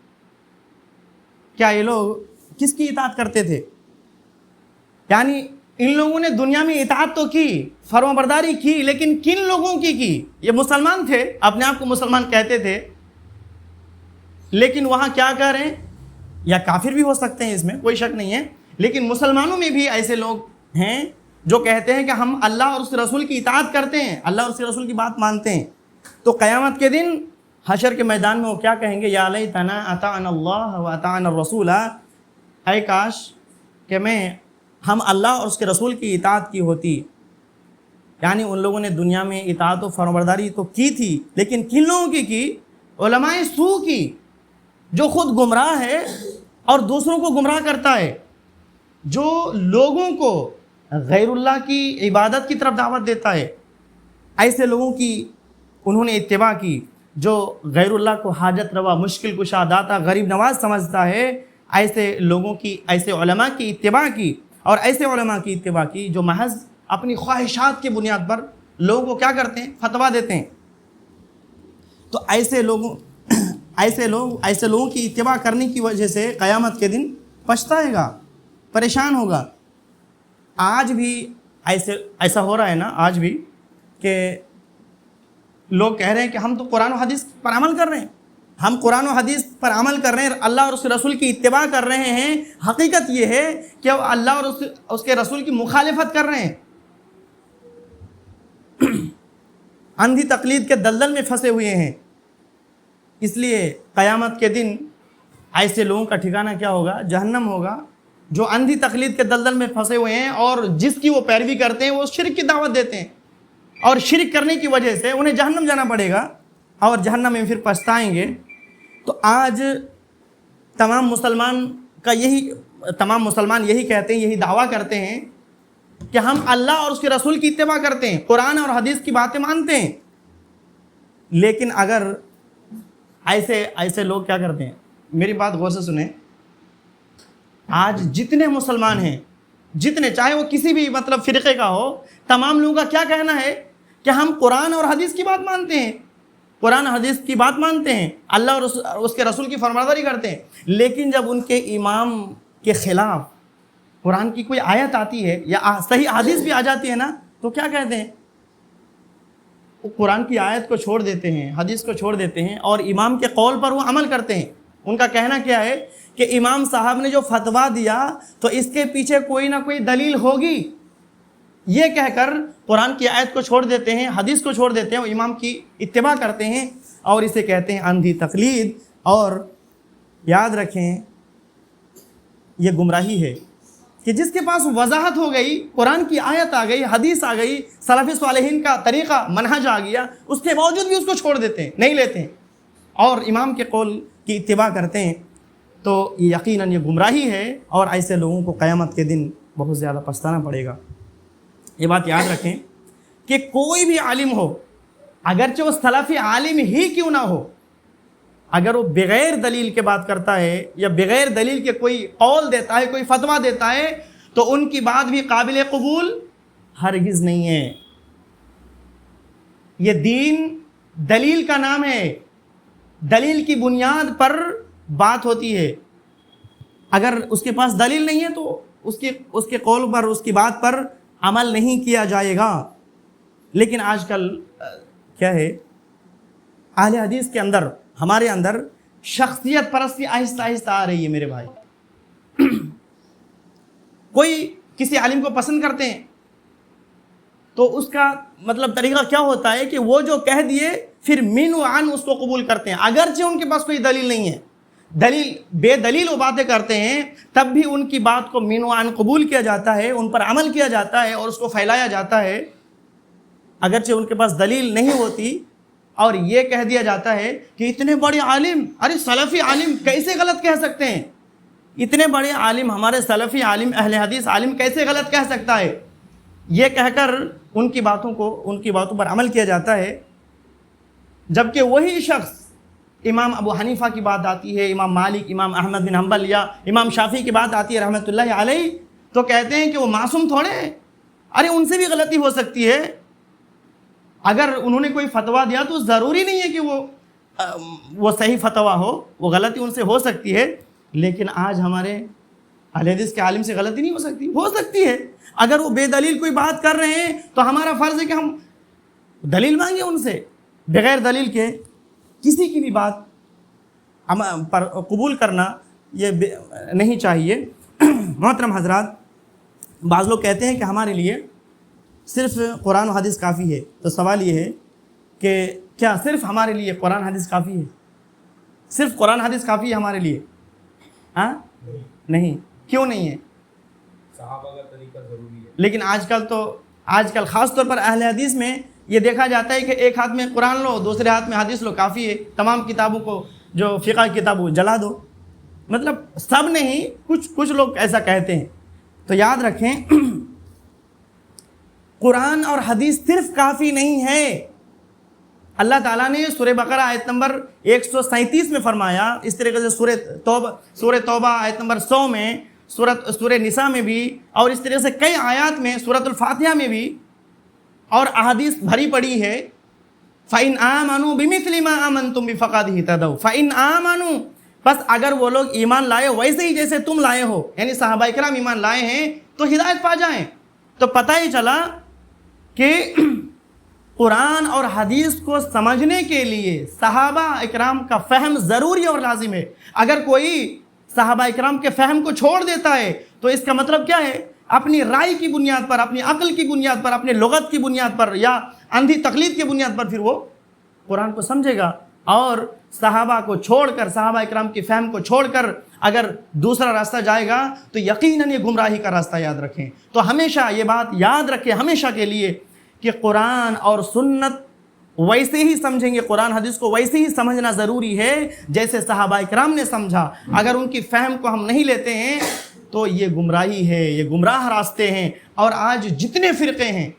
کیا یہ لوگ کس کی اطاعت کرتے تھے؟ یعنی ان لوگوں نے دنیا میں اطاعت تو کی، فرما برداری کی، لیکن کن لوگوں کی؟ یہ مسلمان تھے، اپنے آپ کو مسلمان کہتے تھے، لیکن وہاں کیا کر رہے ہیں؟ یا کافر بھی ہو سکتے ہیں، اس میں کوئی شک نہیں ہے، لیکن مسلمانوں میں بھی ایسے لوگ ہیں جو کہتے ہیں کہ ہم اللہ اور اس کے رسول کی اطاعت کرتے ہیں، اللہ اور اس کے رسول کی بات مانتے ہیں۔ تو قیامت کے دن حشر کے میدان میں وہ کیا کہیں گے؟ یا لیتنا اطعنا اللہ و اطعنا الرسول، اے کاش کہ ہم اللہ اور اس کے رسول کی اطاعت کی ہوتی۔ یعنی ان لوگوں نے دنیا میں اطاعت و فرمانبرداری تو کی تھی، لیکن کن لوگوں کی؟ علماء سو کی، جو خود گمراہ ہے اور دوسروں کو گمراہ کرتا ہے، جو لوگوں کو غیر اللہ کی عبادت کی طرف دعوت دیتا ہے، ایسے لوگوں کی انہوں نے اتباع کی۔ جو غیر اللہ کو حاجت روا، مشکل کشا، داتا، غریب نواز سمجھتا ہے، ایسے لوگوں کی، ایسے علماء کی اتباع کی، اور ایسے علماء کی اتباع کی جو محض اپنی خواہشات کی بنیاد پر لوگوں کو کیا کرتے ہیں؟ فتویٰ دیتے ہیں۔ تو ایسے لوگوں کی اتباع کرنے کی وجہ سے قیامت کے دن پچھتائے گا، پریشان ہوگا۔ آج بھی ایسا ہو رہا ہے نا، آج بھی، کہ لوگ کہہ رہے ہیں کہ ہم تو قرآن و حدیث پر عمل کر رہے ہیں، ہم قرآن و حدیث پر عمل کر رہے ہیں، اللہ اور اس کے رسول کی اتباع کر رہے ہیں۔ حقیقت یہ ہے کہ وہ اللہ اور اس کے رسول کی مخالفت کر رہے ہیں، اندھی تقلید کے دلدل میں پھنسے ہوئے ہیں۔ اس لیے قیامت کے دن ایسے لوگوں کا ٹھکانہ کیا ہوگا؟ جہنم ہوگا، جو اندھی تقلید کے دلدل میں پھنسے ہوئے ہیں اور جس کی وہ پیروی کرتے ہیں، وہ شرک کی دعوت دیتے ہیں، اور شرک کرنے کی وجہ سے انہیں جہنم جانا پڑے گا، اور جہنم میں پھر پچھتائیں گے۔ تو آج تمام مسلمان یہی کہتے ہیں، یہی دعویٰ کرتے ہیں کہ ہم اللہ اور اس کے رسول کی اتباع کرتے ہیں، قرآن اور حدیث کی باتیں مانتے ہیں۔ لیکن اگر ایسے لوگ کیا کرتے ہیں؟ میری بات غور سے سنیں، آج جتنے مسلمان ہیں، جتنے، چاہے وہ کسی بھی فرقے کا ہو، تمام لوگوں کا کیا کہنا ہے کہ ہم قرآن اور حدیث کی بات مانتے ہیں، قرآن حدیث کی بات مانتے ہیں، اللہ اور اس کے رسول کی فرمانبرداری کرتے ہیں۔ لیکن جب ان کے امام کے خلاف قرآن کی کوئی آیت آتی ہے یا صحیح حدیث بھی آ جاتی ہے نا، تو کیا کہتے ہیں؟ وہ قرآن کی آیت کو چھوڑ دیتے ہیں، حدیث کو چھوڑ دیتے ہیں، اور امام کے قول پر وہ عمل کرتے ہیں۔ ان کا کہنا کیا ہے کہ امام صاحب نے جو فتویٰ دیا تو اس کے پیچھے کوئی نہ کوئی دلیل ہوگی، یہ کہہ کر قرآن کی آیت کو چھوڑ دیتے ہیں، حدیث کو چھوڑ دیتے ہیں، اور امام کی اتباع کرتے ہیں، اور اسے کہتے ہیں اندھی تقلید۔ اور یاد رکھیں، یہ گمراہی ہے کہ جس کے پاس وضاحت ہو گئی، قرآن کی آیت آ گئی، حدیث آ گئی، سلف صالحین کا طریقہ، منہج آ گیا، اس کے باوجود بھی اس کو چھوڑ دیتے ہیں، نہیں لیتے ہیں، اور امام کے قول کی اتباع کرتے ہیں، تو یقیناً یہ گمراہی ہے، اور ایسے لوگوں کو قیامت کے دن بہت زیادہ پچھتانا پڑے گا۔ یہ بات یاد رکھیں کہ کوئی بھی عالم ہو، اگرچہ وہ سلفی عالم ہی کیوں نہ ہو، اگر وہ بغیر دلیل کے بات کرتا ہے یا بغیر دلیل کے کوئی قول دیتا ہے، کوئی فتویٰ دیتا ہے، تو ان کی بات بھی قابل قبول ہرگز نہیں ہے۔ یہ دین دلیل کا نام ہے، دلیل کی بنیاد پر بات ہوتی ہے. اگر اس کے پاس دلیل نہیں ہے تو اس کے قول پر، اس کی بات پر عمل نہیں کیا جائے گا. لیکن آج کل کیا ہے، اہل حدیث کے اندر، ہمارے اندر شخصیت پرستی آہستہ آہستہ آ رہی ہے میرے بھائی. کوئی کسی عالم کو پسند کرتے ہیں تو اس کا مطلب طریقہ کیا ہوتا ہے کہ وہ جو کہہ دیے پھر من و عن اس کو قبول کرتے ہیں، اگرچہ ان کے پاس کوئی دلیل نہیں ہے. دلیل بے دلیل وہ باتیں کرتے ہیں، تب بھی ان کی بات کو من و عن قبول کیا جاتا ہے، ان پر عمل کیا جاتا ہے اور اس کو پھیلایا جاتا ہے، اگرچہ ان کے پاس دلیل نہیں ہوتی. اور یہ کہہ دیا جاتا ہے کہ اتنے بڑے عالم، ارے سلفی عالم کیسے غلط کہہ سکتے ہیں؟ اتنے بڑے عالم، ہمارے سلفی عالم، اہل حدیث عالم کیسے غلط کہہ سکتا ہے؟ یہ کہہ کر ان کی باتوں پر عمل کیا جاتا ہے. جبکہ وہی شخص امام ابو حنیفہ کی بات آتی ہے، امام مالک، امام احمد بن حنبل یا امام شافعی کی بات آتی ہے رحمۃ اللہ علیہ، تو کہتے ہیں کہ وہ معصوم تھوڑے ہیں، ارے ان سے بھی غلطی ہو سکتی ہے. اگر انہوں نے کوئی فتویٰ دیا تو ضروری نہیں ہے کہ وہ صحیح فتویٰ ہو، وہ غلطی ان سے ہو سکتی ہے. لیکن آج ہمارے اہل حدیث کے عالم سے غلطی نہیں ہو سکتی ہے. اگر وہ بے دلیل کوئی بات کر رہے ہیں تو ہمارا فرض ہے کہ ہم دلیل مانگیں ان سے. بغیر دلیل کے کسی کی بھی بات پر قبول کرنا یہ نہیں چاہیے. محترم حضرات، بعض لوگ کہتے ہیں کہ ہمارے لیے صرف قرآن و حدیث کافی ہے. تو سوال یہ ہے کہ کیا صرف ہمارے لیے قرآن حدیث کافی ہے؟ صرف قرآن حدیث کافی ہے ہمارے لیے؟ ہاں نہیں. کیوں نہیں ہے؟ صحابہ کا طریقہ ضروری ہے. لیکن آج کل خاص طور پر اہل حدیث میں یہ دیکھا جاتا ہے کہ ایک ہاتھ میں قرآن لو، دوسرے ہاتھ میں حدیث لو، کافی ہے. تمام کتابوں کو جو فقہ کتابوں جلا دو. مطلب سب نہیں، کچھ لوگ ایسا کہتے ہیں. تو یاد رکھیں، قرآن اور حدیث صرف کافی نہیں ہے. اللہ تعالیٰ نے سورہ بقرہ آیت نمبر 137 میں فرمایا، اس طریقے سے سورہ توبہ آیت نمبر 100 میں، سورہ نساء میں بھی، اور اس طریقے سے کئی آیات میں، سورۃ الفاتحہ میں بھی اور احادیث بھری پڑی ہے. فَإِنْ آمَنُوا بِمِثْلِ مَا آمَنْتُمْ بِهِ فَقَدِ اهْتَدَوْا. فَإِنْ آمَنُوا، بس اگر وہ لوگ ایمان لائے ویسے ہی جیسے تم لائے ہو، یعنی صحابہ کرام ایمان لائے ہیں تو ہدایت پا جائیں. تو پتہ ہی چلا کہ قرآن اور حدیث کو سمجھنے کے لیے صحابہ اکرام کا فہم ضروری اور لازم ہے. اگر کوئی صحابہ اکرام کے فہم کو چھوڑ دیتا ہے تو اس کا مطلب کیا ہے؟ اپنی رائے کی بنیاد پر، اپنی عقل کی بنیاد پر، اپنے لغت کی بنیاد پر یا اندھی تقلید کی بنیاد پر پھر وہ قرآن کو سمجھے گا. اور صحابہ کو چھوڑ کر، صحابہ اکرام کی فہم کو چھوڑ کر اگر دوسرا راستہ جائے گا تو یقیناً یہ گمراہی کا راستہ. یاد رکھیں. تو ہمیشہ یہ بات یاد رکھیں ہمیشہ کے لیے کہ قرآن اور سنت ویسے ہی سمجھیں گے، قرآن حدیث کو ویسے ہی سمجھنا ضروری ہے جیسے صحابہ اکرام نے سمجھا. اگر ان کی فہم کو ہم نہیں لیتے ہیں تو یہ گمراہی ہے، یہ گمراہ راستے ہیں. اور آج جتنے فرقے ہیں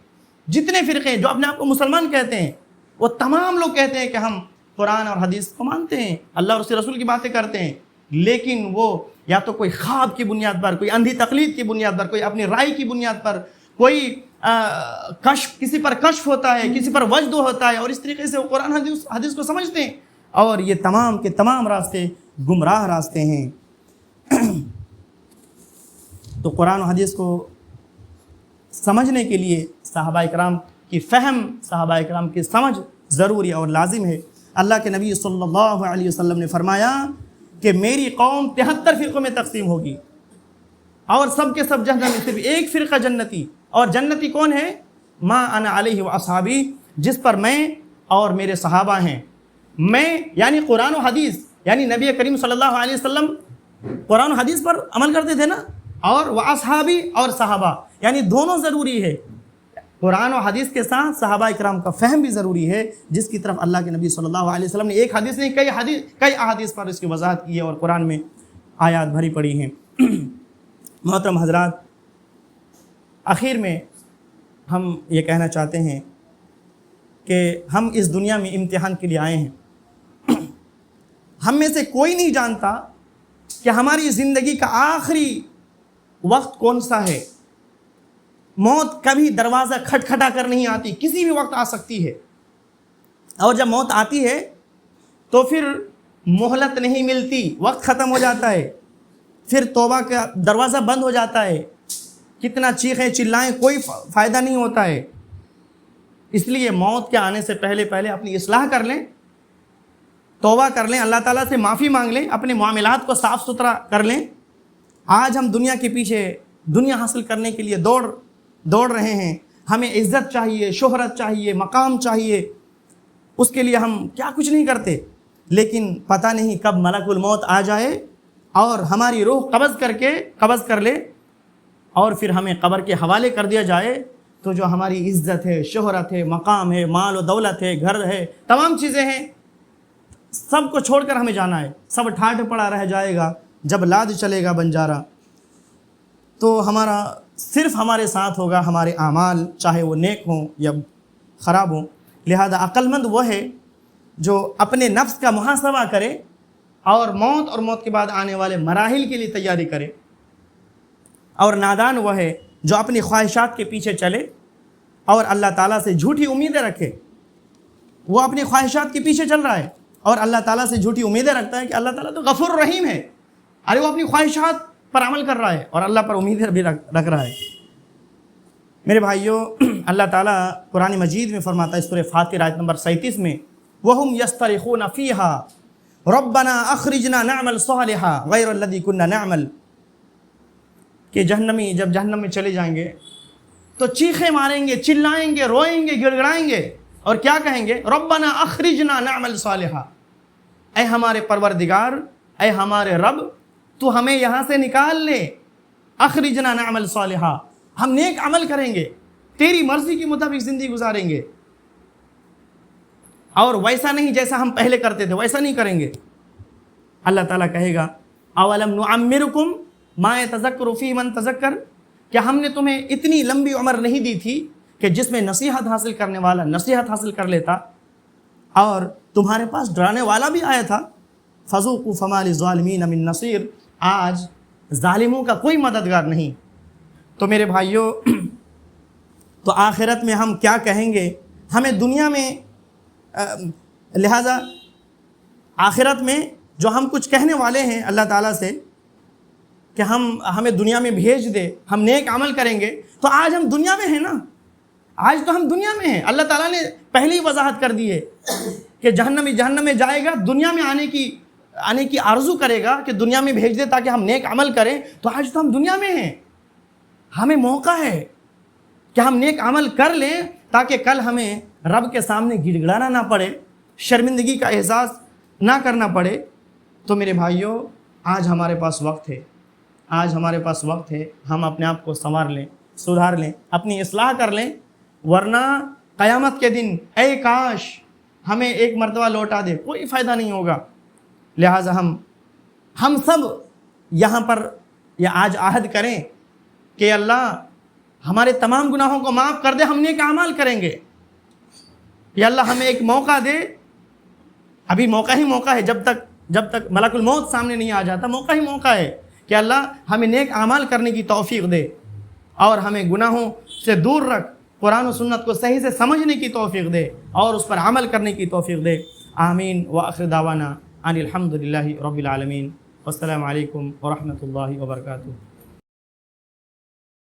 جو اپنے آپ کو مسلمان کہتے ہیں، وہ تمام لوگ کہتے ہیں کہ ہم قرآن اور حدیث کو مانتے ہیں، اللہ اور اس کے رسول کی باتیں کرتے ہیں، لیکن وہ یا تو کوئی خواب کی بنیاد پر، کوئی اندھی تقلید کی بنیاد پر، کوئی اپنی رائے کی بنیاد پر، کوئی کشف، کسی پر کشف ہوتا ہے، کسی پر وجد ہوتا ہے، اور اس طریقے سے وہ قرآن حدیث کو سمجھتے ہیں. اور یہ تمام کے تمام راستے گمراہ راستے ہیں. تو قرآن و حدیث کو سمجھنے کے لیے صحابہ اکرام کی فہم، صحابہ اکرام کی سمجھ ضروری اور لازم ہے. اللہ کے نبی صلی اللہ علیہ وسلم نے فرمایا کہ میری قوم 73 فرقوں میں تقسیم ہوگی اور سب کے سب جہنم میں، صرف ایک فرقہ جنتی. اور جنتی کون ہے؟ ما انا علیہ و اصحابی، جس پر میں اور میرے صحابہ ہیں. میں یعنی قرآن و حدیث، یعنی نبی کریم صلی اللہ علیہ وسلم قرآن و حدیث پر عمل کرتے تھے نا، اور وہ اصحابی اور صحابہ، یعنی دونوں ضروری ہے. قرآن و حدیث کے ساتھ صحابہ اکرام کا فہم بھی ضروری ہے، جس کی طرف اللہ کے نبی صلی اللہ علیہ وسلم نے ایک حدیث نہیں کئی احادیث پر اس کی وضاحت کی ہے اور قرآن میں آیات بھری پڑی ہیں. محترم حضرات، آخر میں ہم یہ کہنا چاہتے ہیں کہ ہم اس دنیا میں امتحان کے لیے آئے ہیں. ہم میں سے کوئی نہیں جانتا کہ ہماری زندگی کا آخری وقت کون سا ہے. موت کبھی دروازہ کھٹکھٹا کر نہیں آتی، کسی بھی وقت آ سکتی ہے. اور جب موت آتی ہے تو پھر مہلت نہیں ملتی، وقت ختم ہو جاتا ہے، پھر توبہ کا دروازہ بند ہو جاتا ہے، کتنا چیخیں چلائیں کوئی فائدہ نہیں ہوتا ہے۔ اس لیے موت کے آنے سے پہلے اپنی اصلاح کر لیں، توبہ کر لیں، اللہ تعالیٰ سے معافی مانگ لیں، اپنے معاملات کو صاف ستھرا کر لیں۔ آج ہم دنیا کے پیچھے دنیا حاصل کرنے کے لیے دوڑ رہے ہیں، ہمیں عزت چاہیے، شہرت چاہیے، مقام چاہیے، اس کے لیے ہم کیا کچھ نہیں کرتے، لیکن پتہ نہیں کب ملک الموت آ جائے اور ہماری روح قبض کر لے اور پھر ہمیں قبر کے حوالے کر دیا جائے، تو جو ہماری عزت ہے، شہرت ہے، مقام ہے، مال و دولت ہے، گھر ہے، تمام چیزیں ہیں، سب کو چھوڑ کر ہمیں جانا ہے، سب ٹھاٹھ پڑا رہ جائے گا جب لاد چلے گا بنجارا۔ تو صرف ہمارے ساتھ ہوگا ہمارے اعمال، چاہے وہ نیک ہوں یا خراب ہوں۔ لہذا عقل مند وہ ہے جو اپنے نفس کا محاسبہ کرے اور موت کے بعد آنے والے مراحل کے لیے تیاری کرے، اور نادان وہ ہے جو اپنی خواہشات کے پیچھے چلے اور اللہ تعالیٰ سے جھوٹی امیدیں رکھے۔ وہ اپنی خواہشات کے پیچھے چل رہا ہے اور اللہ تعالیٰ سے جھوٹی امیدیں رکھتا ہے کہ اللہ تعالیٰ تو غفور رحیم ہے، ارے وہ اپنی خواہشات پر عمل کر رہا ہے اور اللہ پر امیدیں بھی رکھ رہا ہے۔ میرے بھائیوں، اللہ تعالیٰ قرآن مجید میں فرماتا ہے سورہ فاتر آیت نمبر 37 میں، وَهُمْ يَسْتَرِخُونَ فِيهَا رَبَّنَا أَخْرِجْنَا نَعْمَلْ صَالِحًا غَيْرَ الَّذِي كُنَّا نَعْمَلْ، کہ جہنمی جب جہنم میں چلے جائیں گے تو چیخیں ماریں گے، چلائیں گے، روئیں گے، گڑ گڑائیں گے اور کیا کہیں گے؟ رَبَّنَا أَخْرِجْنَا نَعْمَلْ صَالِحًا، اے ہمارے پروردگار، اے ہمارے رب، تو ہمیں یہاں سے نکال لے، اخرجنا نعمل صالحا، ہم نیک عمل کریں گے، تیری مرضی کے مطابق زندگی گزاریں گے، اور ویسا نہیں جیسا ہم پہلے کرتے تھے ویسا نہیں کریں گے۔ اللہ تعالیٰ کہے گا اولم نعمرکم ما یتذکر فیہ من تذکر، کیا ہم نے تمہیں اتنی لمبی عمر نہیں دی تھی کہ جس میں نصیحت حاصل کرنے والا نصیحت حاصل کر لیتا، اور تمہارے پاس ڈرانے والا بھی آیا تھا؟ فذوقوا فما للظالمین من نصیر، آج ظالموں کا کوئی مددگار نہیں۔ تو میرے بھائیوں، تو آخرت میں ہم کیا کہیں گے؟ ہمیں دنیا میں لہٰذا آخرت میں جو ہم کچھ کہنے والے ہیں اللہ تعالیٰ سے کہ ہمیں دنیا میں بھیج دے، ہم نیک عمل کریں گے، تو آج ہم دنیا میں ہیں نا، آج تو ہم دنیا میں ہیں۔ اللہ تعالیٰ نے پہلی وضاحت کر دی ہے کہ جہنم میں جائے گا، دنیا میں آنے کی آرزو کرے گا کہ دنیا میں بھیج دے تاکہ ہم نیک عمل کریں، تو آج تو ہم دنیا میں ہیں، ہمیں موقع ہے کہ ہم نیک عمل کر لیں تاکہ کل ہمیں رب کے سامنے گڑ گڑانا نہ پڑے، شرمندگی کا احساس نہ کرنا پڑے۔ تو میرے بھائیوں، آج ہمارے پاس وقت ہے، ہم اپنے آپ کو سنوار لیں، سدھار لیں، اپنی اصلاح کر لیں، ورنہ قیامت کے دن اے کاش ہمیں ایک مرتبہ لوٹا دے، کوئی فائدہ نہیں ہوگا۔ لہٰذا ہم سب یہاں پر یہ آج عہد کریں کہ اللہ ہمارے تمام گناہوں کو معاف کر دے، ہم نیک اعمال کریں گے۔ یا اللہ ہمیں ایک موقع دے، ابھی موقع ہے، جب تک ملک الموت سامنے نہیں آ جاتا، موقع ہے کہ اللہ ہمیں نیک اعمال کرنے کی توفیق دے اور ہمیں گناہوں سے دور رکھ، قرآن و سنت کو صحیح سے سمجھنے کی توفیق دے اور اس پر عمل کرنے کی توفیق دے۔ آمین وآخر دعوانا ان الحمد للہ رب العالمین، والسلام علیکم ورحمۃ اللہ وبرکاتہ۔